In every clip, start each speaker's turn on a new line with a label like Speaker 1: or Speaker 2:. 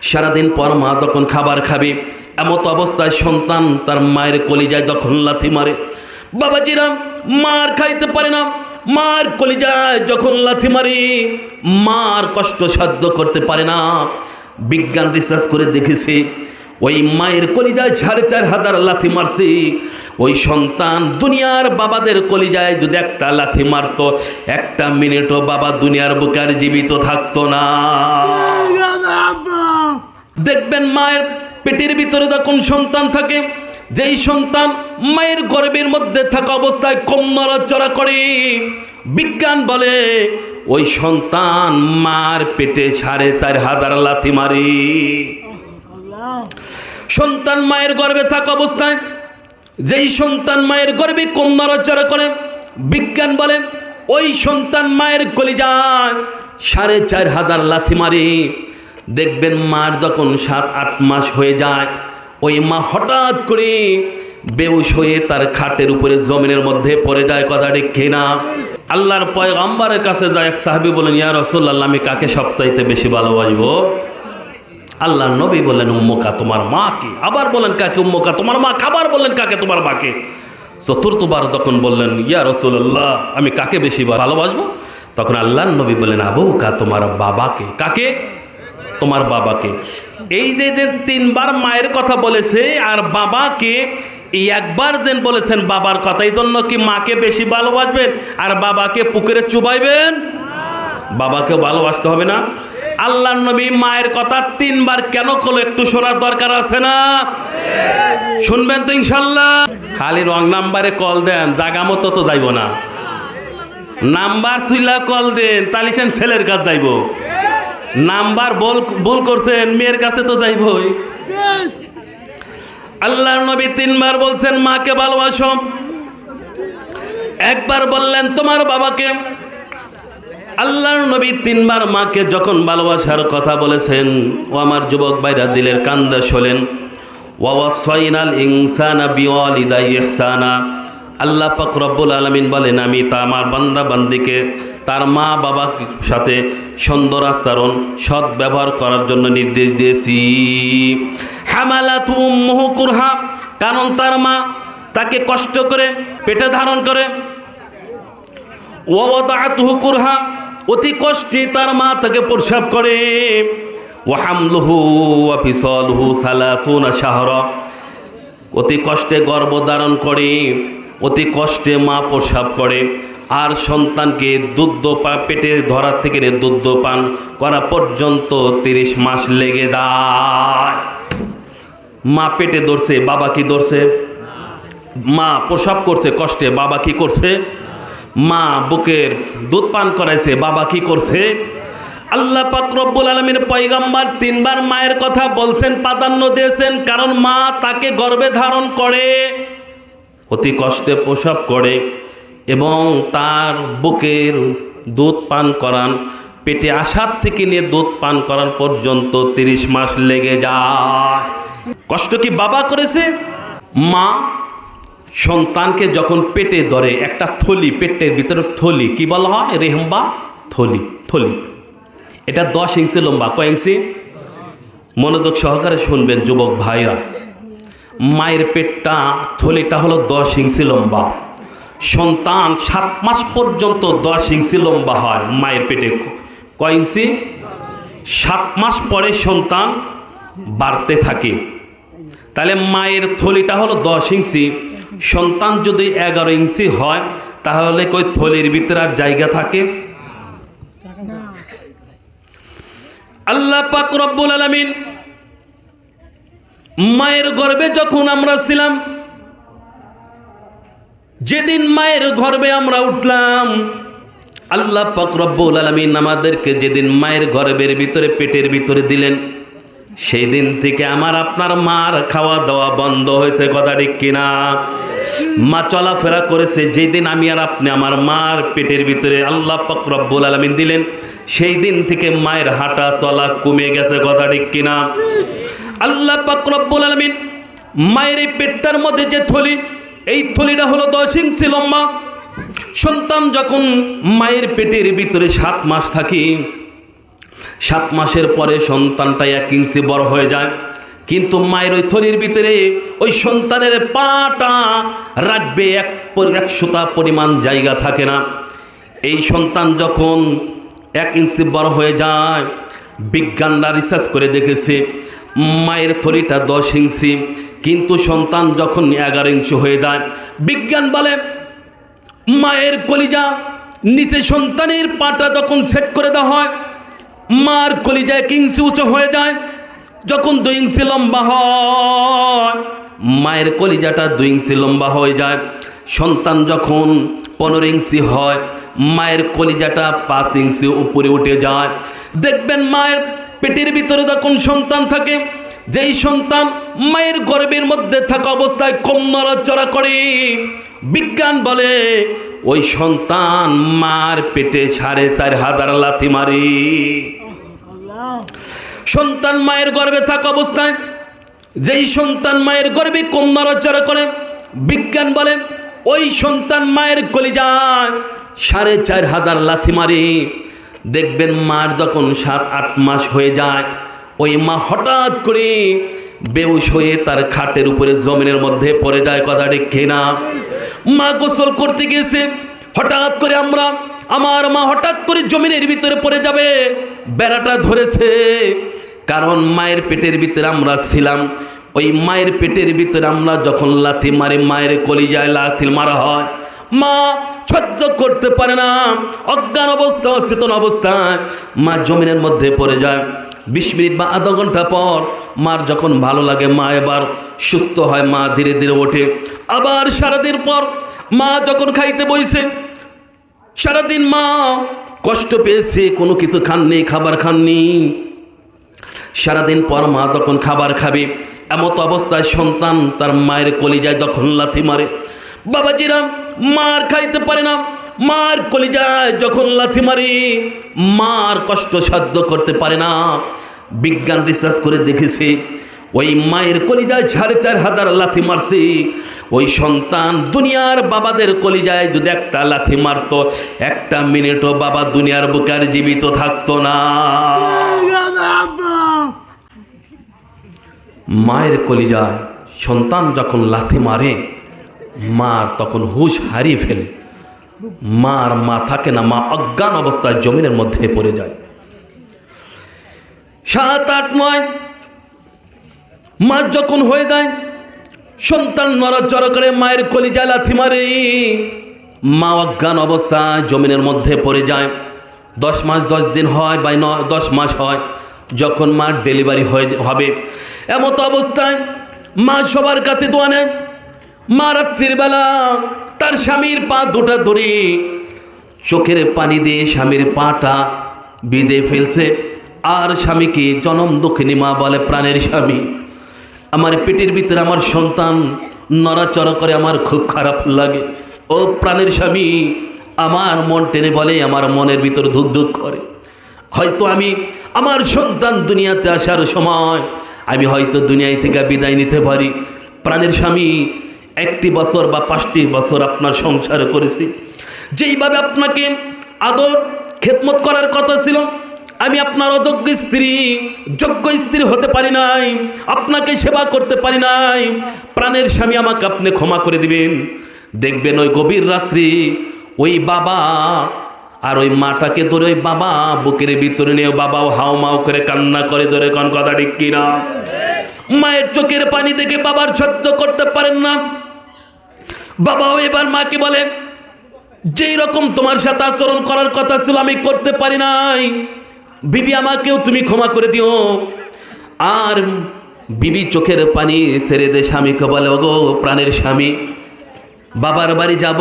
Speaker 1: সারাদিন পর মা যখন খাবার খাবে, এমত অবস্থায় সন্তান তার মায়ের কলিজায় যখন লাথি মারে, বাবাজিরা মার খাইতে পারে না, মার কলিজায় যখন লাথি মারে, মার কষ্ট সহ্য করতে পারে না। বিজ্ঞান রিসার্চ করে দেখেছে, ওই মায়ের কলিজায় ৪,৫০০ লাথি মারছে, ওই সন্তান দুনিয়ার বাবাদের কলিজায় যদি একটা লাথি মারত, একটা মিনিটও বাবা দুনিয়ার বুকে আর জীবিত থাকতো না। দেখবেন মায়ের পেটের ভিতরে যখন সন্তান থাকে, যেই সন্তান মায়ের গর্ভের মধ্যে থাকা অবস্থায় কম নড়াচড়া করে, বিজ্ঞান বলে ওই সন্তান মার পেটে ৪,৫০০ লাথি মারে। সন্তান মায়ের গর্ভে থাকা অবস্থায় যেই সন্তান মায়ের গর্ভে কম নড়াচড়া করে, বিজ্ঞান বলে ওই সন্তান মায়ের কলিজায় ৪,৫০০ লাথি মারে। দেখবেন মার যখন ৭-৮ মাস হয়ে যায়, ওই মা হঠাৎ করে বেহুশ হয়ে তার খাটের উপরে জমিনের মধ্যে পড়ে যায়। কথা ঠিক কিনা? আল্লাহর পয়গম্বরের কাছে যায় এক সাহাবী, বলেন ইয়া রাসূলুল্লাহ, আমি কাকে সবচাইতে বেশি ভালোবাসবো? আল্লাহর নবী বললেন উম্মুকা, তোমার মাকে। আবার বলেন কাকে? উম্মুকা, তোমার মা। আবার বললেন কাকে? তোমার মাকে। চতুর্থবার তখন বললেন ইয়া রাসূলুল্লাহ, আমি কাকে বেশি ভালোবাসবো? তখন আল্লাহর নবী বললেন আবুকা, তোমার বাবাকে। কাকে? তোমার বাবাকে। এই যে 3বার মায়ের কথা বলেছে আর বাবাকে, এই একবার যেন বলেছেন বাবার কথা, এই জন্য কি মাকে বেশি ভালোবাসবেন আর বাবাকে পুকুরে চুবাইবেন? বাবাকে ভালোবাসতে হবে না? আল্লাহর নবী মায়ের কথা 3বার কেন করলো একটু শোনার দরকার আছে না? শুনবেন তো ইনশাল্লাহ। খালি রং নাম্বারে কল দেন, জাগা মতো তো যাইব না। নাম্বার তুইলা কল দেন, তালিশেন ছেলের কাছে যাইব। নাম্বার ভুল করছেন, মেয়ের কাছে তো যাইবই। আল্লাহর নবী 3বার বলছেন মাকে ভালোবাসো। একবার বললেন তোমার বাবাকে। আল্লাহর নবী 3বার মাকে যখন ভালোবাসার কথা বলেছেন, ও আমার যুবক ভাইরা দিলের কান্দা শোনেন। ওয়া ওয়াসাইনাল ইনসানা বিওয়ালিদাইহি ইহসানা। আল্লাহ পাক রব্বুল আলামিন বলেন, আমি তা আমার বান্দা বান্দিকে তার মা বাবার সাথে সুন্দর আচরণ, সৎ ব্যবহার করার জন্য নির্দেশ দিয়েছি। হামালাতু উম্মুহু কুরহা, কারণ তার মা তাকে কষ্ট করে পেটে ধারণ করে। ওয়া ওয়াদাআতুহু কুরহা, অতি কষ্টে তার মা তাকে প্রসব করে। ওয়া হামলুহু ওয়া ফিসালুহু ৩০ শাহরা, অতি কষ্টে গর্ভধারণ করে, অতি কষ্টে মা প্রসব করে। আর সন্তানকে দুধ পেটে ধরার থেকে দুধ পান করা পর্যন্ত 30 মাস লেগে যায়। মা পেটে ধরছে, বাবা কি ধরছে? মা প্রসব করছে কষ্টে, বাবা কি করছে? মা বুকের দুধ পান করাইছে, বাবা কি করছে? আল্লাহ পাক রব্বুল আলামিন পয়গম্বর 3বার মায়ের কথা বলছেন, প্রাধান্য দিয়েছেন, কারণ মা তাকে গর্ভে ধারণ করে, অতি কষ্টে প্রসব করে এবং তার বুকের দুধ পান করান, পেটে আসার থেকে নিয়ে দুধ পান করার পর্যন্ত 30 মাস লেগে যায়। কষ্ট কি বাবা করেছে? মা সন্তানকে যখন পেটে ধরে, একটা থলি, পেটের ভিতরে থলি, কি বলা হয়? রেহম বা থলি। থলি এটা 10 ইঞ্চি লম্বা। কয় ইঞ্চি? মনোযোগ সহকারে শুনবেন যুবক ভাইরা। মায়ের পেটটা, থলিটা হলো 10 ইঞ্চি লম্বা। সন্তান 7 মাস পর্যন্ত 10 ইঞ্চি লম্বা হয় মায়ের পেটে। কয় ইঞ্চি? 7 মাস পরে সন্তান বাড়তে থাকে। তাহলে মায়ের থলিটা হলো 10 ইঞ্চি। সন্তান যদি 11 ইঞ্চি হয়, তাহলে কই থলির ভিতরে আর জায়গা থাকে? আল্লাহ পাক রব্বুল আলামিন মায়ের গর্ভে যখন আমরা ছিলাম, যেদিন মায়ের গর্ভে আমরা উঠলাম, আল্লাহ পাক রব্বুল আলামিন আমাদেরকে যেদিন মায়ের গর্ভের ভিতরে পেটের ভিতরে দিলেন, সেই দিন থেকে আমার আপনার মার খাওয়া দাওয়া বন্ধ হয়েছে। কথা ঠিক কিনা? মা চলাফেরা করেছে। যেদিন আমি আর আপনি আমার মার পেটের ভিতরে আল্লাহ পাক রব্বুল আলামিন দিলেন, সেই দিন থেকে মায়ের হাঁটা চলা কমে গেছে। কথা ঠিক কিনা? আল্লাহ পাক রব্বুল আলামিন মায়ের এই পেটটার মধ্যে যে থলি, এই থলিটা হলো 10 ইঞ্চি লম্বা। সন্তান যখন মায়ের পেটের ভিতরে 7 মাস থাকে, 7 মাসের পরে সন্তানটা 1 ইঞ্চি বড় হয়ে যায়, কিন্তু মায়ের ওই থলির ভিতরে ওই সন্তানের পাটা রাখবে 100টা পরিমাণ জায়গা থাকে না। এই সন্তান যখন 1 ইঞ্চি বড় হয়ে যায়, বিজ্ঞানরা রিসার্চ করে দেখেছে মায়ের থলিটা 10 ইঞ্চি, কিন্তু সন্তান যখন 11 ইঞ্চি হয়ে যায়, বিজ্ঞান বলে মায়ের কলিজা নিচে সন্তানের পাটা যখন সেট করে দেওয়া হয়, মার কলিজা 1 ইঞ্চি উঁচু হয়ে যায়। যখন 2 ইঞ্চি লম্বা হয়, মায়ের কলিজাটা 2 ইঞ্চি লম্বা হয়ে যায়। সন্তান যখন 15 ইঞ্চি হয়, মায়ের কলিজাটা 5 ইঞ্চি উপরে উঠে যায়। দেখবেন মায়ের পেটের ভিতরে যখন সন্তান থাকে, যেই সন্তান মায়ের গর্ভের মধ্যে থাকা অবস্থায় কম নড়াচড়া করে, বিজ্ঞান বলে ওই সন্তান মার পেটে 4500 লাথি মারে। সন্তান মায়ের গর্ভে থাকা অবস্থায় যেই সন্তান মায়ের গর্ভে কম নড়াচড়া করে, বিজ্ঞান বলে ওই সন্তান মায়ের কলিজায় 4500 লাথি মারে। দেখবেন মার যখন 7-8 মাস হয়ে যায়, ওই মা হঠাৎ করে বেহুশ হয়ে তার খাটের উপরে জমিনের মধ্যে পড়ে যায়। কথা ঠিক কিনা? মা গোসল করতে গেছে, হঠাৎ করে আমার মা হঠাৎ করে জমিনের ভিতরে পড়ে যাবে, বেড়াটা ধরেছে। কারণ মায়ের পেটের ভিতরে আমরা ছিলাম, ওই মায়ের পেটের ভিতরে আমরা যখন লাথি মারি, মায়ের কলিজায় লাথি মারা হয়, মা সহ্য করতে পারে না, অজ্ঞান অবস্থা, অচেতন অবস্থায় মা জমিনের মধ্যে পড়ে যায়। 20 মিনিট বা আধা ঘন্টা পর মার যখন ভালো লাগে, মা এবার সুস্থ হয়, মা ধীরে ধীরে ওঠে। আবার সারাদিন পর মা যখন খাইতে বইছে, সারাদিন মা কষ্ট পেয়েছে, কোনো কিছু খাননি, খাবার খাননি। সারাদিন পর মা যখন খাবার খাবে, এমত অবস্থায় সন্তান তার মায়ের কলিজায় যখন লাথি মারে, বাবাজিরা মার খাইতে পারে না, মার কলিজায় যখন লাথি মারে, মার কষ্ট সহ্য করতে পারে না। বিজ্ঞান রিসার্চ করে দেখেছে ওই মায়ের কলিজায় 4500 লাথি মারছে। ওই সন্তান দুনিয়ার বাবাদের কলিজায় যদি একটা লাথি মারতো, 1 মিনিটও বাবা দুনিয়ার বুকে আর জীবিত থাকতো না। মায়ের কলিজায় সন্তান যখন লাথি মারে, মার তখন হুঁশ হারিয়ে ফেলে, মার মা থাকে না, মা অজ্ঞান অবস্থায় জমিনের মধ্যে পড়ে যায়। 7-8 9 মাস যখন হয়ে যায়, সন্তান নড়াচড়া করে, মায়ের কলিজায় লাথি মারে, মা অজ্ঞান অবস্থায় জমিনের মধ্যে পড়ে যায়। 10 মাস 10 দিন হয় বা 10 মাস হয়, যখন মার ডেলিভারি হবে, এমত অবস্থায় মা সবার কাছে দোয়া নেয়। মা রাত্রির বেলা তার স্বামীর পা দুটা ধরে চোখের পানি দিয়ে স্বামীর পাটা ভিজে ফেলছে, আর স্বামীকে জনম দুঃখিনী মা বলে, প্রাণের স্বামী, আমার পেটের ভিতরে আমার সন্তান নড়াচড়া করে, আমার খুব খারাপ লাগে। ও প্রাণের স্বামী, আমার মন টেনে বলে, আমার মনের ভিতর ধুক ধুক করে। হয়তো আমি আমার সন্তান দুনিয়াতে আসার সময় আমি হয়তো দুনিয়ায় থেকে বিদায় নিতে পারি। প্রাণের স্বামী, 1টি বছর বা 5টি বছর আপনার সংসার করেছি, যেইভাবে আপনাকে আদর খেদমত করার কথা ছিল, আমি আপনার অযোগ্য স্ত্রী, যোগ্য স্ত্রী হতে পারি নাই, আপনাকে সেবা করতে পারি নাই। প্রাণের স্বামী, আমাকে আপনি ক্ষমা করে দিবেন। দেখবেন ওই গভীর রাত্রি ওই বাবা আর ওই মাটাকে ধরে ওই বাবা বুকের ভিতরে নিয়ে বাবাও হাও মাও করে কান্না করে, ধরে কোন কথা ঠিক কিনা? মায়ের চোখের পানি দেখে বাবার সহ্য করতে পারেন না। বাবাও এবার মাকে বলে, যেই রকম তোমার সাথে আচরণ করার কথা ছিল আমি করতে পারি নাই, বিবি আমাকেও তুমি ক্ষমা করে দিও। আর বিবি চোখের পানি ছেড়ে দে স্বামীকে বলে, ওগো প্রাণের স্বামী, বাবার বাড়ি যাব।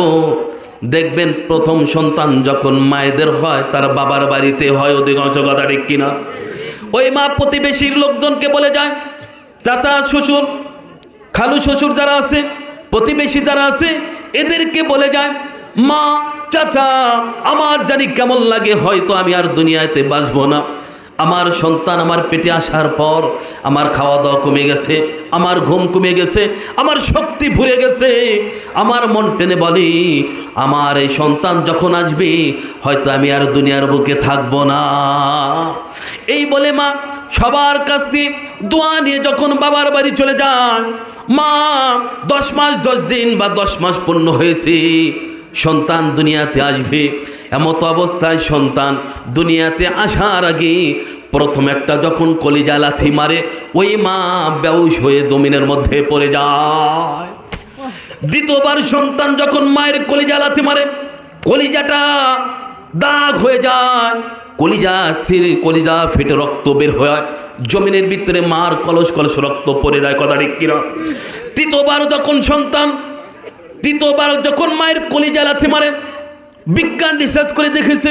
Speaker 1: দেখবেন প্রথম সন্তান যখন মায়েদের হয়, তার বাবার বাড়িতে হয়, অধিকাংশ কথা ঠিক কিনা? ওই মা প্রতিবেশীর লোকজনকে বলে যায়, চাচা শ্বশুর, খালু শ্বশুর যারা আছে, প্রতিবেশী যারা আছে, এদেরকে বলে যায়, মা চাচা আমার জানি কেমন লাগে, হয়তো আমি আর দুনিয়াতে বাঁচবো না, আমার সন্তান আমার পেটে আসার পর আমার খাওয়া দাওয়া কমে গেছে, আমার ঘুম কমে গেছে, আমার শক্তি ভরে গেছে, আমার মন টেনে বলি আমার এই সন্তান যখন আসবে হয়তো আমি আর দুনিয়ার বুকে থাকবো না। এই বলে মা সবার কাছ থেকে দোয়া নিয়ে যখন বাবার বাড়ি চলে যায়, মা 10 মাস 10 দিন বা 10 মাস পূর্ণ হয়েছে, সন্তান দুনিয়াতে আসবে। এমত অবস্থায় সন্তান দুনিয়াতে আসার আগে প্রথম একটা যখন কলিজা লাথি মারে, ওই মা বেহুশ হয়ে জমিনের মধ্যে পড়ে যায়। দ্বিতীয়বার সন্তান যখন মায়ের কলিজা লাথি মারে, কলিজাটা দাগ হয়ে যায়, কলিজা ফেটে রক্ত বের হয়, জমিনের ভিতরে মার কলস কলস রক্ত পড়ে যায়। কথা ঠিক কিনা? তৃতীয়বার যখন মায়ের কলিজা লাথি মারে, বিজ্ঞান রিসার্চ করে দেখেছে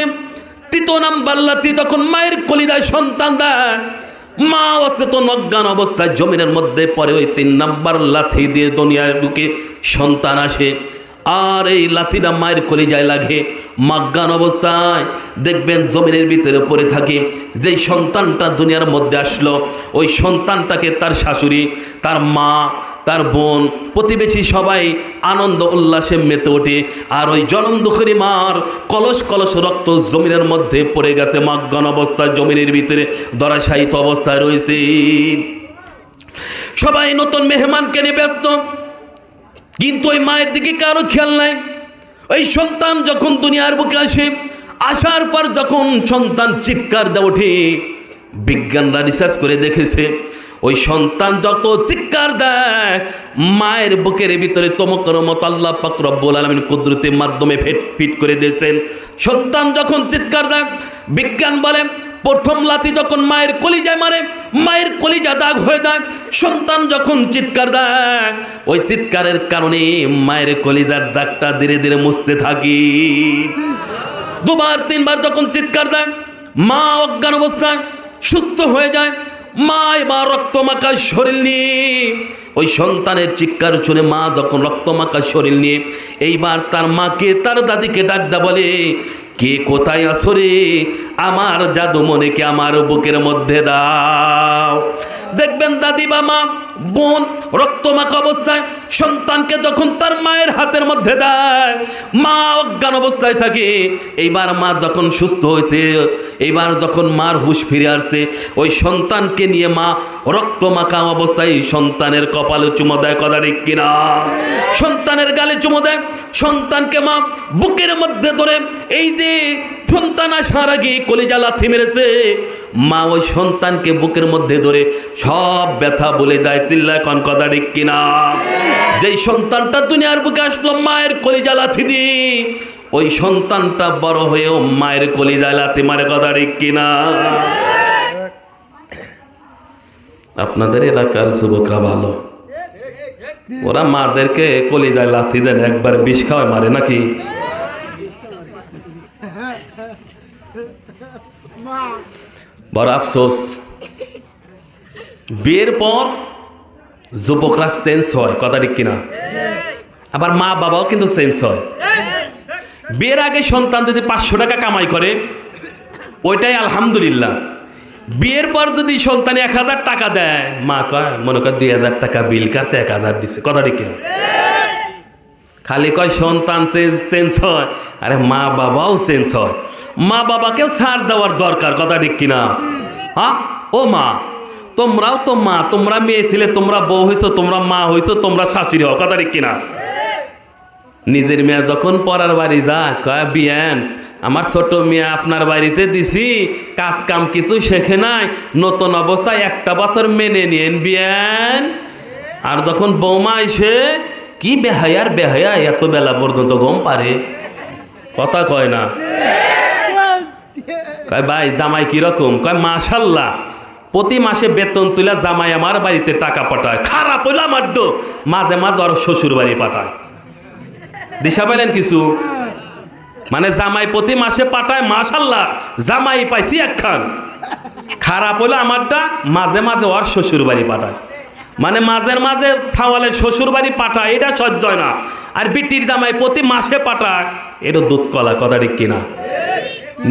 Speaker 1: 3 নাম্বার লাথি তখন মায়ের কলিজায় সন্তান দেয়, মা অচেতন অজ্ঞান অবস্থায় জমিনের মধ্যে পড়ে, ওই 3 নাম্বার লাথি দিয়ে দুনিয়ার বুকে সন্তান আসে। আর এই লাথিটা মায়ের কলিজায় লাগে, অজ্ঞান অবস্থায় দেখবেন জমিনের ভিতরে পড়ে থাকে। যেই সন্তানটা দুনিয়ার মধ্যে আসলো, ওই সন্তানটাকে তার শাশুড়ি, তার মা, তার বোন, প্রতিবেশী সবাই আনন্দ উল্লাসে মেতে ওঠে। আর ওই জনম দুঃখী মার কলস কলস রক্ত জমিনের মধ্যে পড়ে গেছে, অজ্ঞান অবস্থায় জমিনের ভিতরে দরাশায়িত অবস্থায় রয়েছে। সবাই নতুন মেহমানকে নিয়ে ব্যস্ত, কিন্তু ওই মায়ের দিকে কারো খেয়াল নাই। ওই সন্তান যখন দুনিয়ার বুকে আসে, আসার পর যখন সন্তান চিৎকার দিয়ে ওঠে, বিজ্ঞানরা রিসার্চ করে দেখেছে ওই সন্তান যত চিৎকার দেয় মায়ের বুকের ভিতরে চমকের মতো আল্লাহ পাক রব্বুল আলামিন কুদরতের মাধ্যমে ফিট করে দিয়েছেন। সন্তান যখন চিৎকার দেয়, বিজ্ঞান বলে প্রথম লাথি যখন মায়ের কলিজায় মারে, মায়ের কলিজা দাগ হয়ে যায়। সন্তান যখন চিৎকার দেয়, ওই চিৎকারের কারণে মায়ের কলিজার দাগটা ধীরে ধীরে মুছতে থাকি। 2বার 3বার যখন চিৎকার দেয়, মা অজ্ঞান অবস্থায় সুস্থ হয়ে যায়। মা এবার রক্তমাখা শরীর নিয়ে, ওই সন্তানের চিৎকার শুনে মা যখন রক্তমাখা শরীর নিয়ে এইবার তার মাকে, তার দাদিকে ডাকদা বলে, কে কোথায় আছো রে, আমার জাদুমণিকে আমার বুকের মধ্যে দাও। দেখবেন দাদি বা মা, বোন রক্তমাখা অবস্থায় সন্তানকে যখন তার মায়ের হাতের মধ্যে দেয়, মা অজ্ঞান অবস্থায় থাকে। এইবার মা যখন সুস্থ হয়েছে, এইবার যখন মার হুঁশ ফিরে আসছে, ওই সন্তানকে নিয়ে মা রক্তমাখা অবস্থায় সন্তানের কপালে চুমো দেয়। কথা ঠিক কিনা? সন্তানের গালে চুমো দেয়, সন্তানকে মা বুকের মধ্যে ধরে, এই যে সন্তান আসার আগে কলিজা লাথি মেরেছে, মা ওই সন্তানকে বুকের মধ্যে ধরে সব ব্যথা বলে যায়। চিল্লায় কোন কথা ঠিক কিনা? যেই সন্তানটা দুনিয়ার বুকে আসলো মায়ের কলিজা লাথি দিয়ে, ওই সন্তানটা বড় হয়েও মায়ের কলিজা লাথি মারে। কথা ঠিক কিনা? আপনাদের এলাকার যুবকরা ভালো, ওরা মাদেরকে কলিজায় লাথি দেন, একবার বিষ খাওয়ায় মারে নাকি? বড় আফসোস, বিয়ের পর যুবকরা চেঞ্জ হয়। কথা ঠিক কিনা? আবার মা বাবাও কিন্তু চেঞ্জ হয়। বিয়ের আগে সন্তান যদি 500 টাকা কামাই করে, ওইটাই আলহামদুলিল্লাহ। বিয়ের পর যদি সন্তান 1000 টাকা দেয়, মা কয় মনে কর 2000 টাকা বিল কাছে 1000 দিচ্ছে। কথা ঠিক কিনা? খালি কয় সন্তান চেঞ্জ হয়, আরে মা বাবাও চেঞ্জ হয়। মা বাবাকেও ছাড় দেওয়ার দরকার। কথা ঠিক কিনা? হ্যাঁ, ও মা, তোমরাও তো মা, তোমরা মেয়ে ছিলে, তোমরা বউ হয়েছো, তোমরা মা হয়েছো, তোমরা শাশুড়ি হও। কথা ঠিক কিনা? নিজের মেয়ে যখন পরার বাড়ি যায়, কয় বিয়ান আমার ছোট মেয়ে আপনার বাড়িতে দিছি, কাজ কাম কিছু শেখে নাই, নতুন অবস্থায় 1 বছর মেনে নিয়েন বিয়ান। আর যখন বৌমা এসে, কি বেহায়ার বেহায়া, এত বেলা পর্যন্ত ঘুম পারে, কথা কয় না। কয় ভাই জামাই কিরকম? কয় মাশাল্লাহ, প্রতি মাসে বেতন তুলে জামাই আমার বাড়িতে টাকা পাঠায়। খারাপ হইলো আমার ডো, মাঝে মাঝে ওর শ্বশুর বাড়ি পাঠায়। দিশা পাইলেন কিছু? মানে জামাই প্রতি মাসে পাঠায়, মাশাল্লাহ জামাই পাইছি একখান। খারাপ হইলো আমারটা, মাঝে মাঝে ওর শ্বশুর বাড়ি পাঠায়। মানে মাঝে মাঝে ছাওয়ালের শ্বশুর বাড়ি পাঠায়, এটা সহ্য হয় না। আর বিটির জামাই প্রতি মাসে পাঠায়, এটা দুধ কলা। কথা ঠিক কিনা?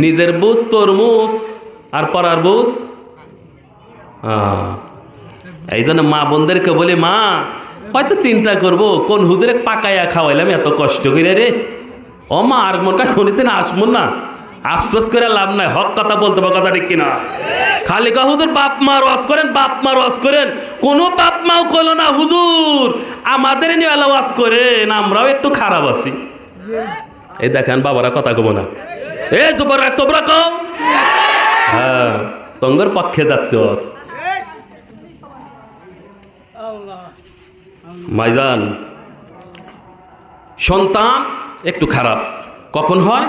Speaker 1: নিজের বুঝ তরমুজ, আর পড়ার বুঝ। এই জন্য মা বোনদেরকে বলি, মা হয়তো চিন্তা করবো কোন হুজুরে পাকাইয়া খাওয়াইলাম এত কষ্ট করে রে। ও মা, আর মনটা কোনোদিন আসবো না, আফসোস করে লাভ নাই, হক কথা বলতে হবে, কথা ঠিক কিনা? খালি কা হুজুর বাপ মার ওয়াজ করেন, বাপ মার ওয়াজ করেন, কোনো বাপ মাও করলো না হুজুর আমাদের নিয়ে ওয়াজ করেন, আমরাও একটু খারাপ আছি। এই দেখেন বাবারা কথা কব না, এ জবর তোমরা কও, হ্যাঁ তঙ্গর পক্ষে যাচ্ছে ওয়াজ। মাইজান, সন্তান একটু খারাপ কখন হয়?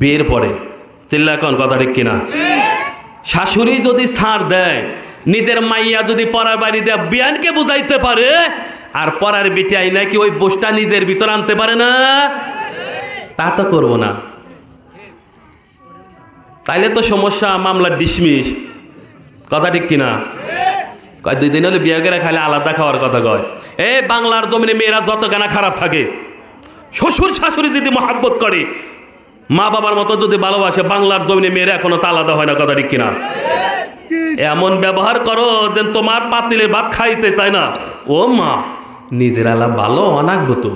Speaker 1: বিয়ের পরে। চিল্লা এখন কথা ঠিক কিনা? শাশুড়ি যদি ছাড় দেয়, নিজের মাইয়া যদি পরার বাড়ি দেয় বিয়ানকে বুঝাইতে পারে, আর পরার বেটিয়াই নাকি ওই বোসটা নিজের ভিতর আনতে পারে না, তা তো করবো না। তাইলে তো সমস্যা, মামলা ডিসমিস, কথা ঠিক কিনা? কয় 2 দিন হলে বিয়ে করে খালি আলাদা খাওয়ার কথা কয়। এই বাংলার জমিনে মেয়েরা যত গানা খারাপ থাকে, শ্বশুর শাশুড়ি যদি মহাব্বত করে, মা বাবার মতো যদি ভালোবাসে, বাংলার জমিনে মেয়েরা এখনো আলাদা হয় না, কথা ঠিক কিনা? এমন ব্যবহার করো যে তোমার পাতিলে ভাত খাইতে চায় না। ও মা, নিজের আলা ভালো অনাগব তো,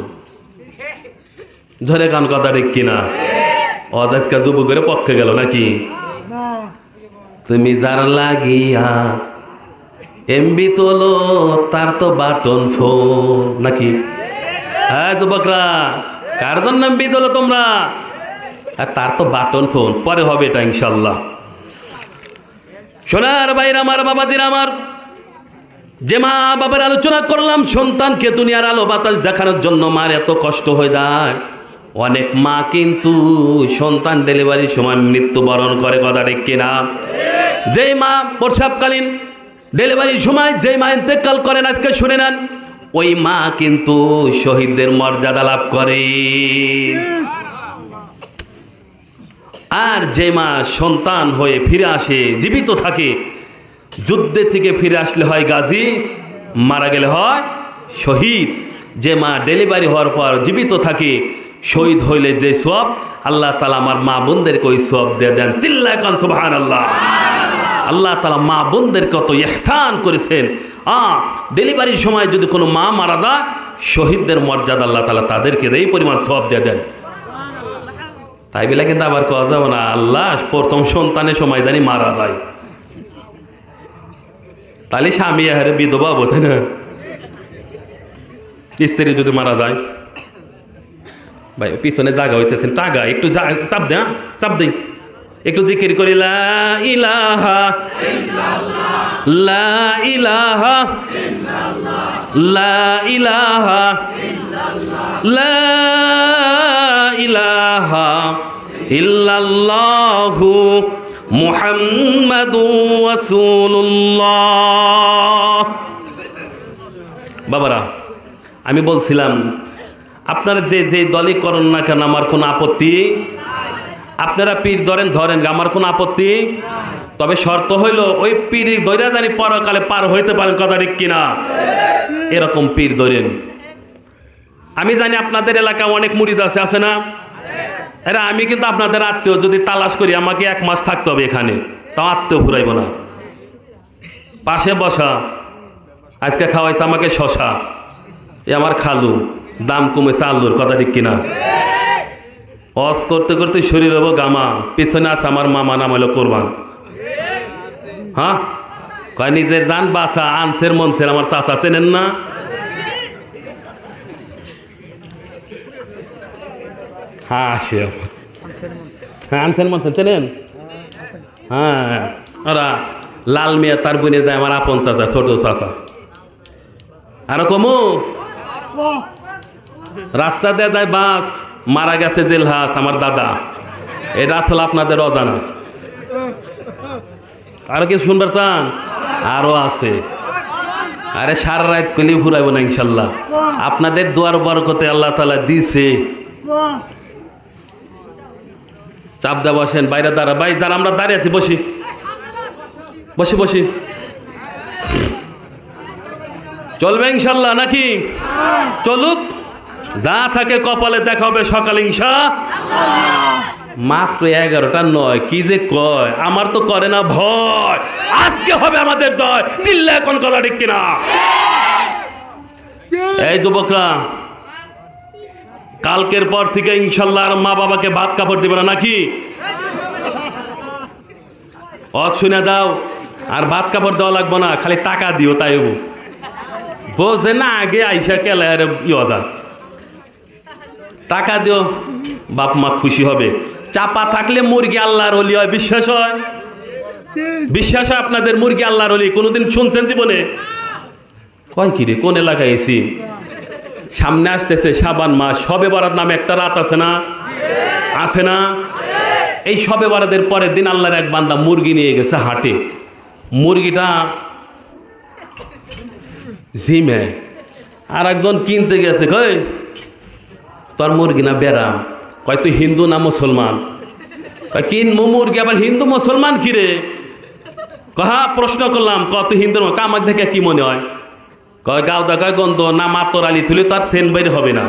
Speaker 1: ধরে কান, কথা ঠিক কিনা? অজাজকা যুবকের পক্ষে গেল নাকি? তুমি যার লাগিয়া এমবি তোলো, তার তো বাটন ফোন নাকি? হ্যাঁ যুবকরা, কার জন্য এমবি তোলো তোমরা? আর তার তো বাটন ফোন, পরে হবে এটা ইনশাল্লাহ। সোনার ভাইরা আমার, বাবাজিরা আমার, যে মা বাবার আলোচনা করলাম, সন্তানকে দুনিয়ার আলো বাতাস দেখানোর জন্য মার এত কষ্ট হয়ে যায়। অনেক মা কিন্তু সন্তান ডেলিভারির সময় মৃত্যুবরণ করে, কথা ঠিক কিনা? যেই মা প্রসবকালীন ডেলিভারির সময় যেই মা ইন্তেকাল করেন, আজকে শুনে নেন, ওই মা কিন্তু শহীদদের মর্যাদা লাভ করে। আর যে মা সন্তান হয়ে ফিরে আসে, জীবিত থাকে, যুদ্ধে থেকে ফিরে আসলে হয় গাজী, মারা গেলে হয় শহীদ। যে মা ডেলিভারি হওয়ার পর জীবিত থাকে, শহীদ হইলে যে সওয়াব, আল্লাহ তাআলা আমার মা বোনদেরকে ওই সওয়াব দিয়ে দেন। চিল্লায় কান সুবহানাল্লাহ। আল্লাহ তাআলা মা বোনদের কত ইহসান করেছেন। ডেলিভারির সময় যদি কোনো মা মারা যায়, শহীদদের মর্যাদা আল্লাহ তাআলা তাদেরকে এই পরিমাণ সওয়াব দিয়ে দেন। তাই বলে কিন্তু আবার কওয়া যাবে না আল্লাহ প্রথম সন্তানের সময় জানি মারা যায়, তাহলে স্বামী হারে বিধবা হবো, তাই না? স্ত্রী যদি মারা যায়, ভাই পিছনে জায়গা হইতেছেন, টাগা একটু চাপ দে, চাপ দেই, একটু জিকির করি, লা ইলাহা ইল্লাল্লাহ, লা ইলাহা ইল্লাল্লাহ, লা ইলাহা ইল্লাল্লাহ, লা ইলাহা ইল্লাল্লাহু মুহাম্মাদুর রাসূলুল্লাহ। বাবারা, আমি বলছিলাম আপনারা যে যে দলই করেন না কেন আমার কোনো আপত্তি, আপনারা পীর ধরেন, আমার কোনো আপত্তি, তবে শর্ত হইল ওই পীর ধরে জানি পরকালে পার হইতে পারেন, কথা ঠিক কিনা? এরকম পীর ধরেন। আমি জানি আপনাদের এলাকায় অনেক মুরিদ আছে না? এরা আমি কিন্তু আপনাদের আত্মীয়, যদি তালাশ করি আমাকে 1 মাস থাকতে হবে এখানে, তাও আত্মীয় ফুরাইব না। পাশে বসা, আজকে খাওয়াইছে আমাকে শশা, এ আমার খালু, দাম কমেছে আলুর, কথা ঠিক কিনা? অস করতে করতে শরীর হবো গামা, পিছনে আছে আমার মামা, নাম হলো কোরবান। হ্যাঁ, কয় নিজের জান বাসা, আনসের মনসের আমার চাচা চেনেন না? হ্যাঁ আসে, হ্যাঁ আনসের মনসের চেনেন? হ্যাঁ, ওরা লাল মিয়া তার বোনে যায়, আমার আপন চাচা, ছোট চাচা। আরো কমু, রাস্তা দিয়ে যায় বাস, মারা গেছে জেলহাস আমার দাদা, এটা আসলে আপনাদের অজানা। আরো কি শুনবার চান? আরো আছে। আরে সারা রাত কলি ফুরাইব না ইনশাল্লাহ, আপনাদের দুয়ার বরকতে আল্লাহ তাআলা দিছে। চাপ দা বসেন, বাইরে দাঁড়া, ভাই যারা আমরা দাঁড়িয়ে আছি বসি, বসি বসি, চলবে ইনশাল্লাহ নাকি? চলুক, যা থাকে কপালে দেখা হবে সকালে ইনশাআল্লাহ। মাত্র 11টা নয়, কি যে কয়, আমার তো করে না ভয়। আজকে হবে আমাদের জয়, চিল্লা এখন কথা ঠিক কিনা? এই যুবকরা, কালকের পর থেকে ইনশাল্লাহ আর মা বাবাকে ভাত কাপড় দিবে না নাকি? শুনে যাও, আর ভাত কাপড় দেওয়া লাগবো না, খালি টাকা দিও, তাই বোঝে না আগে আইসা কেলে আর ইয়া, টাকা দিও, বাপ মা খুশি হবে। চাপা থাকলে মুরগি আল্লাহর ওলি হয়, বিশ্বাস হয়? বিশ্বাস হয় আপনাদের মুরগি আল্লাহর ওলি? কোনোদিন শুনছেন জীবনে? কয় কি রে, কোন এলাকায় এসি? সামনে আসতেছে শাবান মাস, শবে বরাত নামে একটা রাত আছে না? আছে না? এই শবে বরাতের পরের দিন আল্লাহর এক বান্দা মুরগি নিয়ে গেছে হাটে। মুরগিটা ঝিমে, আর একজন কিনতে গেছে, কই তোর মুরগি না বেরাম? কয় তুই হিন্দু না মুসলমান? কয় কিনবো মুরগি, আবার হিন্দু মুসলমান কি রে? কহা প্রশ্ন করলাম, কত হিন্দু কামাক দেখে কি মনে হয়? কয় গাও দেখায় গন্ধ না, মাতর আলি তুলে তার সেন বাইরে হবে না,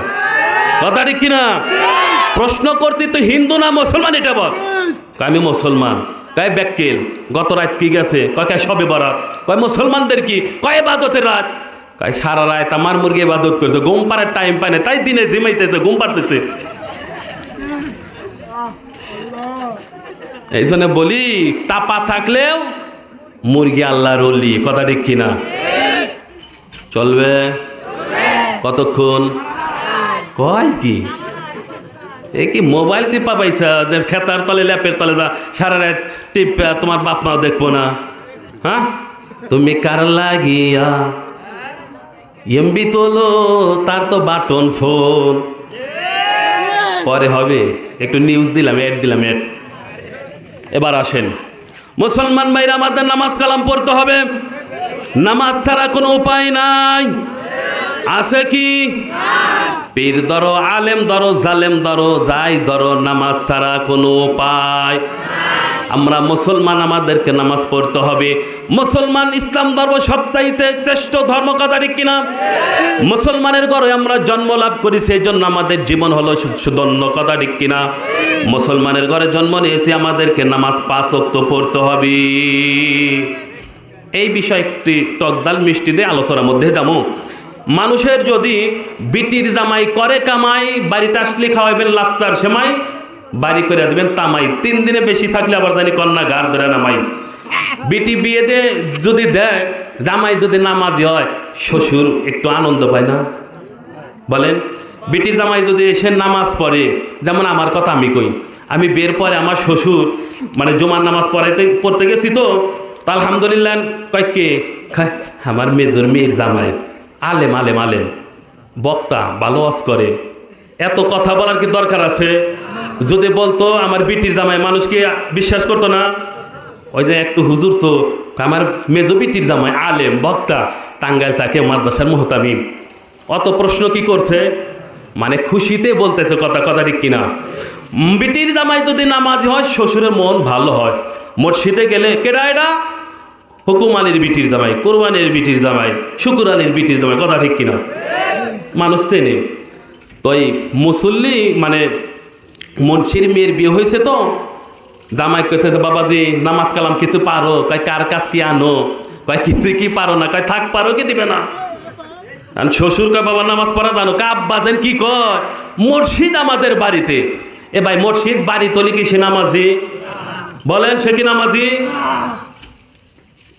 Speaker 1: কথা ঠিক কিনা? প্রশ্ন করছি তুই হিন্দু না মুসলমান এটা বল। কয় আমি মুসলমান। কয় ব্যাক্কেল, গত রাত কি গেছে? কয় সবে বরাত। কয় মুসলমানদের কি? কয় ইবাদতের রাত। কয় সারা রাত আমার মুরগি ইবাদত করছে, ঘুম পাড়ার টাইম পায় না, তাই দিনে জিমাইতেছে, ঘুম পাড়তেছে। এই জন্য বলি, চাপা থাকলেও মুরগি আল্লাহর ওলি, কথা ঠিক কিনা? চলবে কতক্ষণ? কয় কি এই কি মোবাইল টিপা পাইছা যে খেতার তলে ল্যাপের তলে যা সারা রাত টিপ, তোমার বাপ মাও দেখবো না? হ্যাঁ, তুমি কার লাগিয়া এমবি তোলো, তার তো বাটন ফোন। পরে হবে, একটু নিউজ দিলাম, অ্যাড দিলাম, অ্যাড। এবার আসেন মুসলমান ভাইরা, আমাদের নামাজ কালাম পড়তে হবে। নামাজ ছাড়া কোনো উপায় নাই, আছে কি? পীর ধরো, আলেম ধরো, জালেম ধরো, যাই ধরো, নামাজ ছাড়া কোনো উপায়। আমরা মুসলমান, আমাদেরকে নামাজ পড়তে হবে। মুসলমান ইসলাম ধর্ম সবচাইতে শ্রেষ্ঠ ধর্ম, কথা ঠিক কিনা? মুসলমানের ঘরে আমরা জন্ম লাভ করি, সেই জন্য আমাদের জীবন হলো সুধন্য, কথা ঠিক কিনা? মুসলমানের ঘরে জন্ম নিয়েছি, আমাদেরকে নামাজ 5 ওয়াক্ত পড়তে হবে। এই বিষয়ে একটি টকদাল মিষ্টি দিয়ে আলোচনার মধ্যে যাবো। মানুষের যদি বিটির জামাই করে কামাই, বাড়িতে আসলে খাওয়াবেন লাচ্চার সেমাই, বাড়ি করে দেবেন তামাই। 3 দিনে বেশি থাকলে আবার জানি কন্যা গার ধরে নামাই। বিটি বিয়ে দিয়ে যদি দেয়, জামাই যদি নামাজি হয়, শ্বশুর একটু আনন্দ পায় না? বলেন, বিটির জামাই যদি এসে নামাজ পড়ে, যেমন আমার কথা আমি কই, আমি বের পরে আমার শ্বশুর মানে জুমার নামাজ পড়তে গেছি তো আলহামদুলিল্লাহ, কয় কে? আমার মেজর মেয়ের জামাই, আলেম আলেম আলেম, বক্তা, ভালো ওয়াজ করে। এত কথা বলার কি দরকার আছে? যদি বলতো আমার বিটির জামাই, মানুষকে বিশ্বাস করতো না? ওই যে একটু হুজুর তো, আমার মেজো বিটির জামাই আলেম, বক্তা, টাঙ্গাইল থাকে, মাদ্রাসার মুহতামিম। অত প্রশ্ন কি করছে? মানে খুশিতে বলতেছে কথা, কথা ঠিক কিনা? বিটির জামাই যদি নামাজি হয়, শ্বশুরের মন ভালো হয়। মসজিদে গেলে কেডা এটা? হুকুম আলীর বিটির জামাই, কোরবানির বিটির জামাই, শুকুর আলীর বিটির জামাই, কথা ঠিক কিনা? মানুষ চেনে তো। এই মুসল্লি মানে মুন্সির মেয়ের বিয়ে হয়েছে তো, জামাই কইতেছে, বাবাজি নামাজ কালাম কিছু পারো? কয় কার কাজ কি আনো? কয় কিছু কি পারো না? কয় থাক, পারো কি দিবে না? আর শ্বশুর কয় বাবা নামাজ পড়া জানো? কাব্বাজেন কি কয়? মসজিদ আমাদের বাড়িতে। এ ভাই, মসজিদ বাড়ি তলি কি সে নামাজি? বলেন, সে কি নামাজি?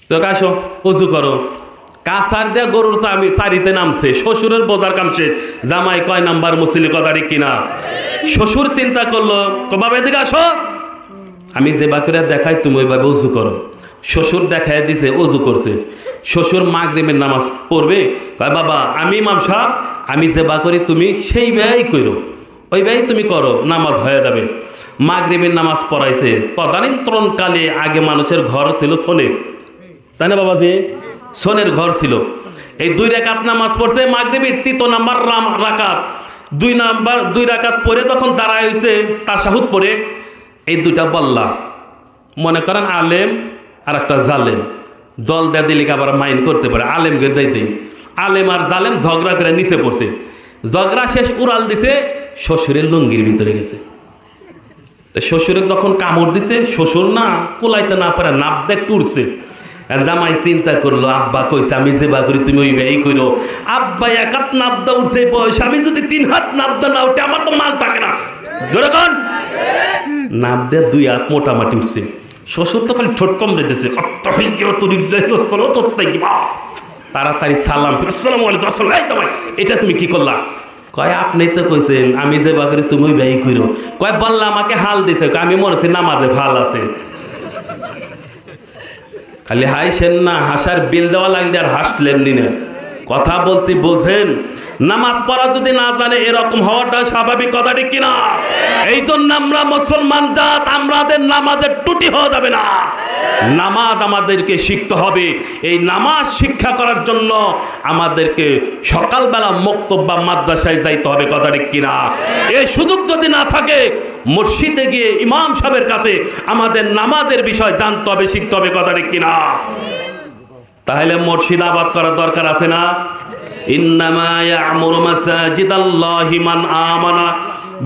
Speaker 1: তো আসো, উজু করো। কাছার দিয়ে গরুর চারিতে নামছে, শ্বশুরের বোঝার কাম শেষ। জামাই কয় নাম্বার মুসলি, কথা ঠিক কিনা? শ্বশুর চিন্তা করলো, বাবা এদিকে আসো, আমি যে বাকিরা দেখাই তুমি ওইভাবে উজু করো। শ্বশুর দেখায় দিছে, উজু করছে। শ্বশুর মাগরিবের নামাজ পড়বে, কয় বাবা আমি ইমাম সাহেব, আমি যে বা করি তুমি সেই ব্যয় করো, ওই ব্যয় তুমি করো, নামাজ হয়ে যাবে। মাগরিবের নামাজ পড়াইছে। তদানীন্তনকালে আগে মানুষের ঘর ছিল সোনের, তাই না বাবাজি? সোনের ঘর ছিল। এই 2 রাকাত নামাজ পড়ছে মাগরিবের 3 নাম্বার রাকাত, 2 রাকাত পরে যখন দাঁড়ায় হয়েছে তাশাহুদ পড়ে, এই 2টা বল্লা, মনে করেন আলেম আর একটা জালেম, দল দেয় দিলে আবার মাইন্ড করতে পারে, আলেমকে দেয়। আলেম আর জালেম ঝগড়া করে নিচে পড়ছে, ঝগড়া শেষ, উড়াল দিছে, শ্বশুরের লুঙ্গির ভিতরে গেছে। তো শ্বশুরে যখন কামড় দিছে, শ্বশুর না কোলাইতে না পারে নাপ দেখ টুরছে। জামাই চিন্তা করলো, আব্বা কইছে আমি যে বা করি তুমি ওই ব্যয় করো। আব্বা এক হাত নাবদা উঠছে বয়স, আমি যদি 3 হাত নাবদা না উঠে আমার তো মাল থাকে না। জোরে নাব দিয়ে 2 হাত মোটামাটি উঠছে। শ্বশুর তো খালি ঠোঁট কম রেখেছে, তাড়াতাড়ি সালাম, আসসালামু আলাইকুম। আসসালাম, এই জামাই এটা তুমি কি করলা? কয় আপনি তো কইছেন আমি যে বা করি তুমি ওই ব্যয় করো। কয় বললা আমাকে হাল দিছে, আমি মনে হচ্ছে নামাজে ভাল আছে। খালি হাসেন না, হাসার বিল দেওয়া লাগলে আর হাসলেন না। কথা বলছি বোঝেন। নামাজ পড়া যদি না জানে এরকম হওয়াটা স্বাভাবিক, কথা ঠিক কিনা? এই জন্য আমরা মুসলমান জাত, আমাদের নামাজের ত্রুটি হওয়া যাবে না। নামাজ আমাদেরকে শিখতে হবে। এই নামাজ শিক্ষা করার জন্য আমাদেরকে সকালবেলা মক্তব বা মাদ্রাসায় যাইতে হবে, কথা ঠিক কিনা? এই সুযোগ যদি না থাকে মসজিদে গিয়ে ইমাম সাহেবের কাছে আমাদের নামাজের বিষয় জানতে হবে, শিখতে হবে, কথা ঠিক কিনা? তাহলে মসজিদ আবাদ করার দরকার আছে না? ইন্নামা ইয়া'মুরু মাসাজিদাল্লাহি মান আমানা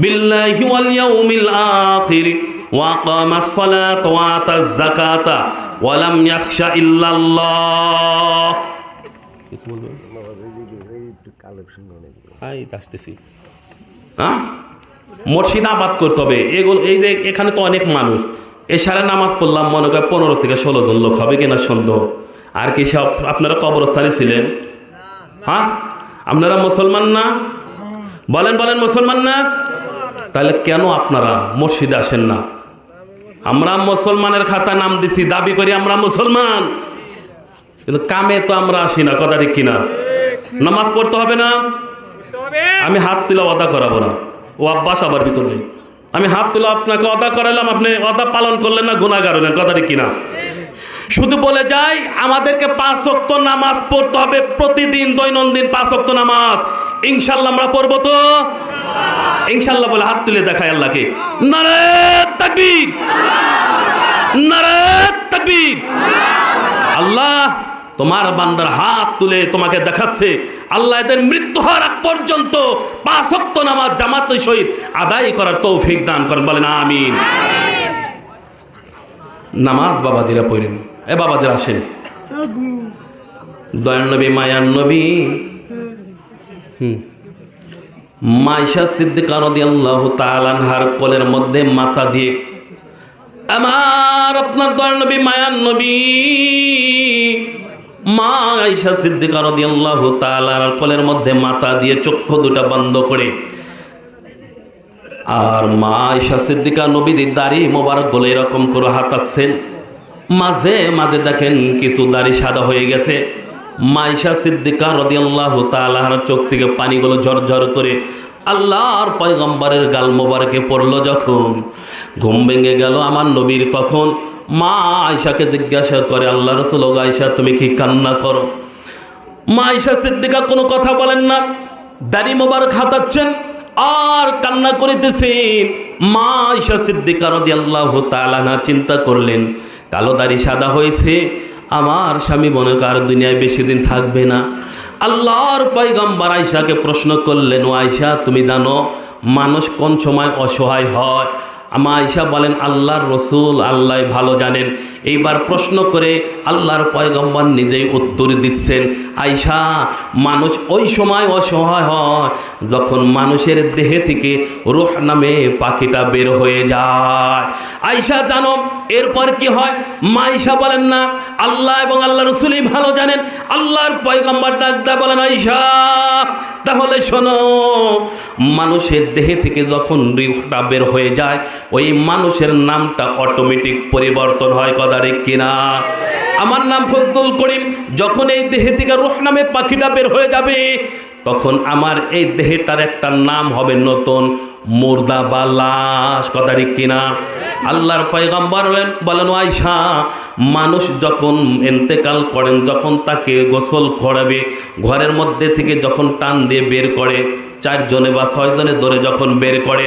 Speaker 1: বিল্লাহি ওয়াল ইয়াউমিল আখির ওয়া আকামাস সালাতা ওয়া আতাজ যাকাতা ওয়া লাম ইয়াখশা ইল্লাল্লাহ। কিছু বলবেন? মসজিদ আবাদ করতে হবে। এগুলো এই যে এখানে তো অনেক মানুষ, এশারে নামাজ পড়লাম মনে করে 15 থেকে 16 জন লোক হবে কিনা সন্দেহ। আর কি সব আপনারা কবরস্থানে ছিলেন? হ্যাঁ, আপনারা মুসলমান না? বলেন বলেন, মুসলমান না? তাহলে কেন আপনারা মসজিদে আসেন না? আমরা মুসলমানের খাতা নাম দিছি, দাবি করি আমরা মুসলমান, কিন্তু কামে তো আমরা আসি না, কথা ঠিক কিনা? নামাজ পড়তে হবে না? আমি হাত তুলে অদা করাবো না, ও আব্বাস আবার ভিতর নেই। আমি হাত তুলে আপনাকে অদা করালাম, আপনি অদা পালন করলেন না, গুনাহগার হলেন, কথা ঠিক কিনা? শুধু বলে যাই আমাদেরকে 5 ওয়াক্ত নামাজ পড়তে হবে প্রতিদিন, দৈনন্দিন 5 ওয়াক্ত নামাজ। ইনশাআল্লাহ আমরা পড়বো তো? ইনশাআল্লাহ বলে হাত তুলে দেখায় আল্লাহকে। নারে তাকবীর, নারে তাকবীর। আল্লাহ তোমার বান্দার হাত তুলে তোমাকে দেখাচ্ছে, আল্লাহ এদের মৃত্যু হওয়ার আগ পর্যন্ত 5 ওয়াক্ত নামাজ জামাতের সহিত আদায় করার তৌফিক দান করেন, বলেন আমিন। নামাজ বাবাজিরা পড়েন। এ বাবাজিরা আসেন, দয়ার নবী মায়ার নবী মাইশা সিদ্দিকা রাদিয়াল্লাহু তাআলা আনহার কোলের মধ্যে মাথা দিয়ে আমার আপনার দয়ার নবী মায়ার নবী মা আয়েশা সিদ্দিকা রাদিয়াল্লাহু তাআলা কোলের মধ্যে মাথা দিয়ে চক্ষু দুটা বন্ধ করে, আর মা আয়েশা সিদ্দিকা নবীজির দাড়ি মোবারক বলে এরকম করে হাতাচ্ছেন। মাঝে মাঝে দেখেন কিছু দাড়ি সাদা হয়ে গেছে। মা আয়েশা সিদ্দিকা রাদিয়াল্লাহু তাআলা চোখ থেকে পানিগুলো ঝরঝর করে আল্লাহর পয়গম্বরের গাল মোবারকে পড়লো। যখন ঘুম ভেঙে গেল আমার নবীর, তখন মা আয়েশাকে জিজ্ঞাসা করে, আল্লাহ রাসূল, আয়েশা তুমি কি কান্না করো? মা আয়েশা সিদ্দিকা কোনো কথা বলেন না, দাড়ি মোবারক হাতাচ্ছেন আর কান্না করিতেছেন। মা আয়েশা সিদ্দিকা রাদিয়াল্লাহু তাআলা চিন্তা করলেন, কালো দাড়ি সাদা হয়েছে, আমার স্বামী মনে কর দুনিয়ায় বেশি দিন থাকবে না। আল্লাহর পয়গম্বর আয়েশাকে প্রশ্ন করলেন, ও আয়েশা তুমি জানো মানুষ কোন সময় অসহায় হয়? মা আয়েশা বলেন, আল্লাহর রসুল আল্লাহ ভালো জানেন। এইবার প্রশ্ন করে আল্লাহর পয়গম্বর নিজেই উত্তর দিচ্ছেন, আয়েশা মানুষ ওই সময় অসহায় হয় যখন মানুষের দেহে থেকে রূহ নামে পাখিটা বের হয়ে যায়। আয়েশা জানো এরপর কি হয়? মা আয়েশা বলেন না, আল্লাহ এবং আল্লাহ রসুলই ভালো জানেন। আল্লাহর পয়গম্বর ডাকতে বলেন, আয়েশা তাহলে শোনো, মানুষের দেহে থেকে যখন রূহটা বের হয়ে যায় ওই মানুষের নামটা অটোমেটিক পরিবর্তন হয়, কথা ঠিক কিনা? আমার নাম ফজলুল করিম, যখন এই দেহে থেকে রূহ নামে পাখিটা বের হয়ে যাবে তখন আমার এই দেহটার একটা নাম হবে নতুন, মুর্দা বা লাশ, কথা ঠিক কিনা? আল্লাহর পয়গম্বর বলেন, আয়েশা মানুষ যখন ইন্তেকাল করেন, যখন তাকে গোসল করাবে ঘরের মধ্যে থেকে যখন টান দিয়ে বের করে, 4 জনে বা 6 জনে ধরে যখন বের করে,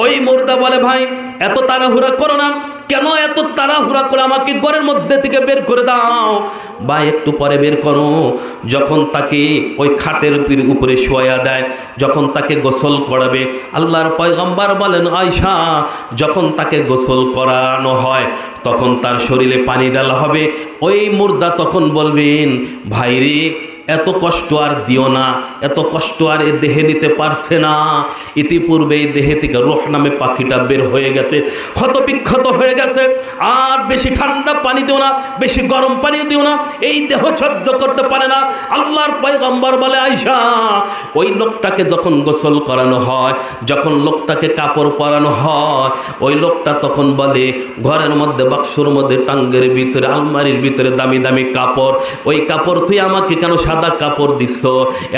Speaker 1: ওই মুর্দা বলে, ভাই এত তাড়াহুড়া করো না, কেন এত তাড়াহুড়া করে আমাকে ঘরের মধ্যে থেকে বের করে দাও? বা একটু পরে বের করো। যখন তাকে ওই খাটের উপরে শোয়া দেয়, যখন তাকে গোসল করাবে, আল্লাহর পয়গম্বর বলেন আয়েশা, যখন তাকে গোসল করানো হয় তখন তার শরীরে পানি ঢালা হবে। ওই মুর্দা তখন বলবেন, ভাইরে এত কষ্ট আর দিও না, এত কষ্ট আর এ দেহে দিতে পারছে না। ইতিপূর্বে এই দেহে থেকে রূহ নামে পাখিটা বের হয়ে গেছে, ক্ষতবিক্ষত হয়ে গেছে। আর বেশি ঠান্ডা পানি দিও না, বেশি গরম পানি দিও না, এই দেহ সহ্য করতে পারে না। আল্লাহর পয়গম্বর বলে আয়েশা, ওই লোকটাকে যখন গোসল করানো হয়, যখন লোকটাকে কাপড় পরানো হয়, ওই লোকটা তখন বলে, ঘরের মধ্যে বাক্সর মধ্যে টাঙ্গের ভিতরে আলমারির ভিতরে দামি দামি কাপড়, ওই কাপড় তুই আমাকে কেন সাদা কাপড় দিচ্ছ,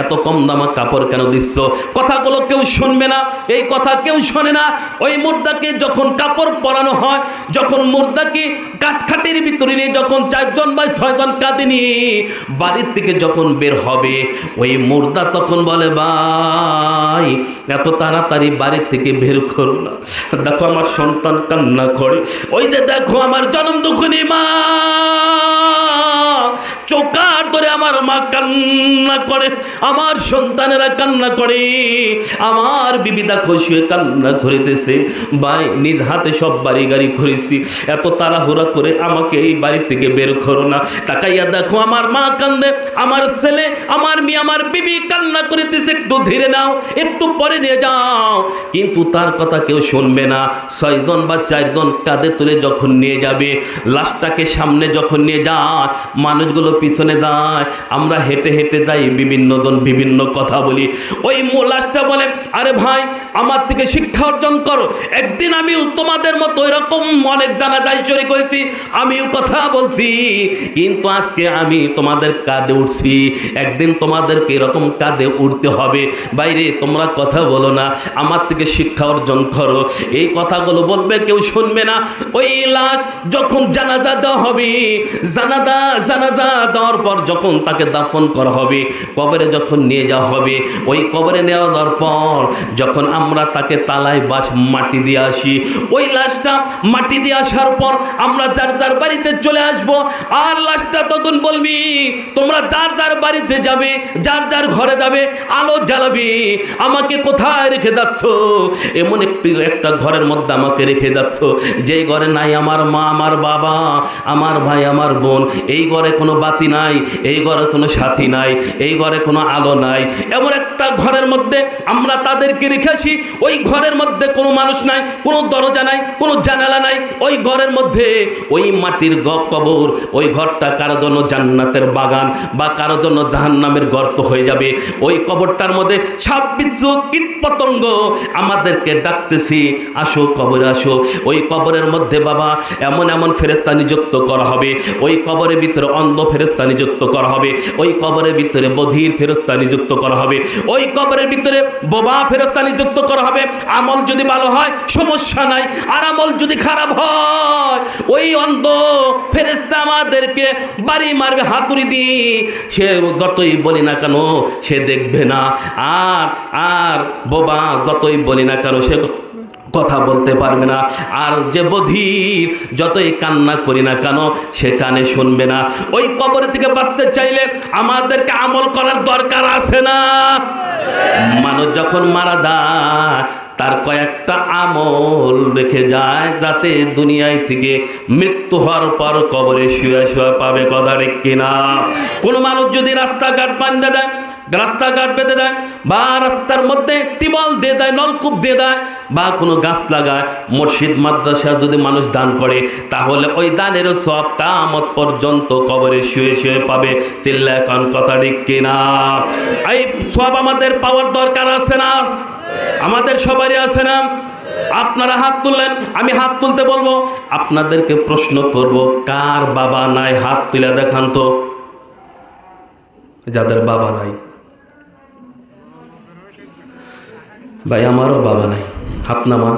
Speaker 1: এত কম দামা কাপড় কেন দিচ্ছ? কথাগুলো কেউ শুনবে না, এই কথা কেউ শোনে না। ওই মুর্দাকে যখন কাপড় পরানো হয়, যখন মুর্দাকে কাঠখাটির ভিতরে নিয়ে যখন 4 জন বা 6 জন কাঁধে নিয়ে বাড়ির থেকে যখন বের হবে, ওই মুর্দা তখন বলে, ভাই এত তাড়াতাড়ি বাড়ির থেকে বের করো না, দেখো আমার সন্তান কান্না করে, ওই যে দেখো আমার জনম দুঃখিনী মা, চোকার ধরে আমার মা কান্না করে, আমার সন্তানেরা কান্না করে, আমার বিবিদা খুশি কান্না করিতেছে। ভাই নিজ হাতে সব বাড়ি গাড়ি করেছি, এত তাড়াহুড়া করে আমাকে এই বাড়ি থেকে বের করো না, তাকাইয়া দেখো আমার মা কান্দে, আমার ছেলে, আমার মেয়ে, আমার বিবি কান্না করিতেছে, একটু ধীরে নাও, একটু পরে নিয়ে যাও। কিন্তু তার কথা কেউ শুনবে না। 6 জন বা 4 জন কাঁধে তুলে যখন নিয়ে যাবে, লাশটাকে সামনে যখন নিয়ে যায়, মানুষগুলো পিছনে যায়, আমরা হেঁটে হেঁটে যাই, বিভিন্ন জন বিভিন্ন কথা বলি। ওই লাশটা বলে, আরে ভাই আমার থেকে শিক্ষা অর্জন করো, একদিন আমিও তোমাদের মতো এরকম অনেক জানাজায় শরীক হয়েছি, আমিও কথা বলছি, কিন্তু আজকে আমি তোমাদের কাঁধে উঠছি, একদিন তোমাদেরকে এরকম কাঁধে উঠতে হবে। বাইরে তোমরা কথা বলো না, আমার থেকে শিক্ষা অর্জন করো। এই কথাগুলো বলবে, কেউ শুনবে না। ওই লাশ যখন জানাজা দেওয়া হবে, জানাজা দেওয়ার পর যখন তাকে দাফন করা হবে, কবরে যখন নিয়ে যাওয়া হবে, ওই কবরে নেওয়া যাওয়ার পর যখন আমরা তাকে তালায় বাস মাটি দিয়ে আসি, ওই লাশটা মাটি দিয়ে আসার পর আমরা যার যার বাড়িতে চলে আসব। আর লাশটা তখন বলবি, তোমরা যার যার বাড়িতে যাবে, যার যার ঘরে যাবে, আলো জ্বালাবে, আমাকে কোথায় রেখে যাচ্ছ? এমন একটা ঘরের মধ্যে আমাকে রেখে যাচ্ছ, যেই ঘরে নাই আমার মা, আমার বাবা, আমার ভাই, আমার বোন, এই ঘরে কোনো বাতি নাই, এই ঘরে কোনো সাথী নাই, এই ঘরে কোনো আলো নাই। এমন একটা ঘরের মধ্যে আমরা তাদেরকে রেখেছি, ওই ঘরের মধ্যে কোনো মানুষ নাই, কোনো দরজা নাই, কোনো জানালা নাই। ওই ঘরের মধ্যে ওই মাটির কবর, ওই ঘরটা কারো জন্য জান্নাতের বাগান বা কারো জন্য জাহান্নামের গর্ত হয়ে যাবে। ওই কবরটার মধ্যে সাপ বিচ্ছু কীট পতঙ্গ আমাদেরকে ডাকতেছি, আসো কবরে আসো। ওই কবরের মধ্যে বাবা এমন এমন ফেরেশতা নিযুক্ত করা হবে, ওই কবরের ভিতরে অন্ধ ফেরেশতা নিযুক্ত করা হবে, ওই কবরের ভিতরে বধির ফেরেশতা নিযুক্ত করা হবে, ওই কবরের ভিতরে বোবা ফেরেশতা নিযুক্ত করা হবে। আমল যদি ভালো হয় সমস্যা নাই, আর আমল যদি খারাপ হয়, ওই অন্ধ ফেরেশতা আমাদেরকে বাড়ি মারবে হাতুড়ি দিয়ে, সে যতই বলি না কেন সে দেখবে না। আর বোবা যতই বলি না কেন সে কথা বলতে পারবে না। আর যে বধির যতই কান্না করি না কেন সে কানে শুনবে না। ওই কবর থেকে বাঁচতে চাইলে আমাদেরকে আমল করার দরকার আছে না? মানুষ যখন মারা যায় তার কয়েকটা আমল রেখে যায়, যাতে দুনিয়ায় থেকে মৃত্যু হওয়ার পর কবরে শুয়ে শুয়ে পাবে। কথা ঠিক কিনা? কোনো মানুষ যদি রাস্তাঘাট বাঁধে দেয়, রাস্তাঘাট বেঁধে দেয়, বা রাস্তার মধ্যে টিউবওয়েল দিয়ে দেয়, নলকূপ দিয়ে দেয়, বা কোনো গাছ লাগায়, মসজিদ মাদ্রাসা যদি মানুষ দান করে, তাহলে ওই দানের সব কিয়ামত পর্যন্ত কবরে শুয়ে শুয়ে পাবে। চিল্লা এখন কথা ঠিক কিনা? এই সব আমাদের পাওয়ার দরকার আছে না? আমাদের সবারই আছে না? আপনারা হাত তুললেন, আমি হাত তুলতে বলবো, আপনাদেরকে প্রশ্ন করব, কার বাবা নাই হাত তুলে দেখান তো। যাদের বাবা নাই, ভাই আমারও বাবা নাই, হাত নামান।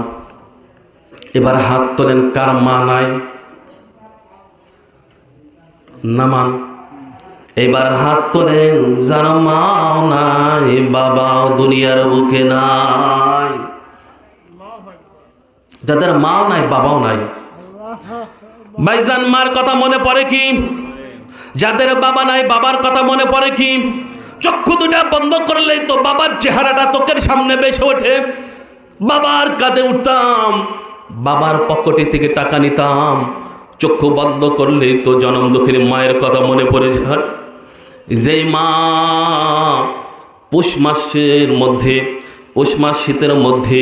Speaker 1: এবার হাত তোলেন, কার মা নাই? নামান। এবার হাত তোলেন যার মাও নাই, বাবাও দুনিয়ার বুকে নাই। যাদের মাও নাই, বাবাও নাই, ভাইজান মার কথা মনে পড়ে কি? যাদের বাবা নাই বাবার কথা মনে পড়ে কি? চক্ষু দুটা বন্ধ করলেই তো বাবার চেহারাটা চোখের সামনে ভেসে ওঠে। বাবার কাঁধে উঠতাম, বাবার পকেটে থেকে টাকা নিতাম, চক্ষু বন্ধ করলেই তো জনম দুঃখিনী মায়ের কথা মনে পড়ে যায়। যেই মা পৌষ মাসের মধ্যে, পৌষ মাস শীতের মধ্যে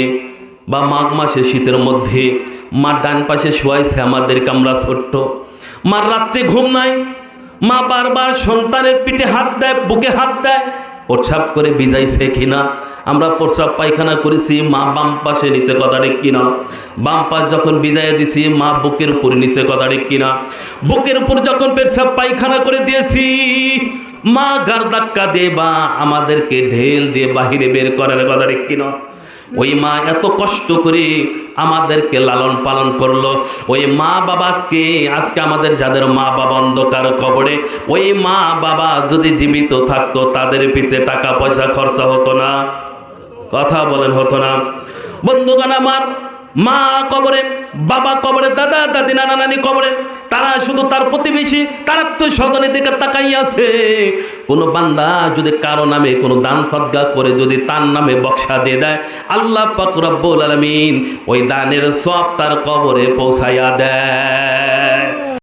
Speaker 1: বা মাঘ মাসে শীতের মধ্যে মা ডান পাশে শোয়াইছে আমাদেরকে আমরা ছোট্ট। মার রাত্রে ঘুম নাই, মা বারবার সন্তানের পিঠে হাত দেয়, বুকে হাত দেয়, প্রস্রাব করে ভিজাইছে কিনা। আমরা প্রস্রাব পায়খানা করেছি, মা বাম পাশে নিচে, কথা ঠিক কিনা? বাম পাশ যখন বিদায় দিছি মা বুকের উপর নিচে, কথা ঠিক কিনা? বুকের উপর যখন প্রস্রাব পায়খানা করে দিয়েছি মা গার ধাক্কা দিয়ে বা আমাদেরকে ঢেল দিয়ে বাহিরে বের করার, কথা ঠিক কিনা? ওই মা এত কষ্ট করে আমাদেরকে লালন পালন করলো। ওই মা বাবাকে আজকে আমাদের যাদের মা বাবা অন্ধকার কবরে, ওই মা বাবা যদি জীবিত থাকতো তাদের পিছে টাকা পয়সা খরচা হতো না? কথা বলেন, হতো না? বন্ধুগণ আমার, মা কবরে, বাবা কবরে, দাদা দাদি নানা নানি কবরে, তারা শুধু তার প্রতিবেশী, তার আত্মীয় স্বজনের দিকে তাকাই আছে। কোনো বান্দা যদি কারো নামে কোনো দান সদকা করে যদি তার নামে বক্সা দিয়ে দেয়, আল্লাহ পাক রব্বুল আলামিন ওই দানের সব তার কবরে পৌঁছাইয়া দেয়।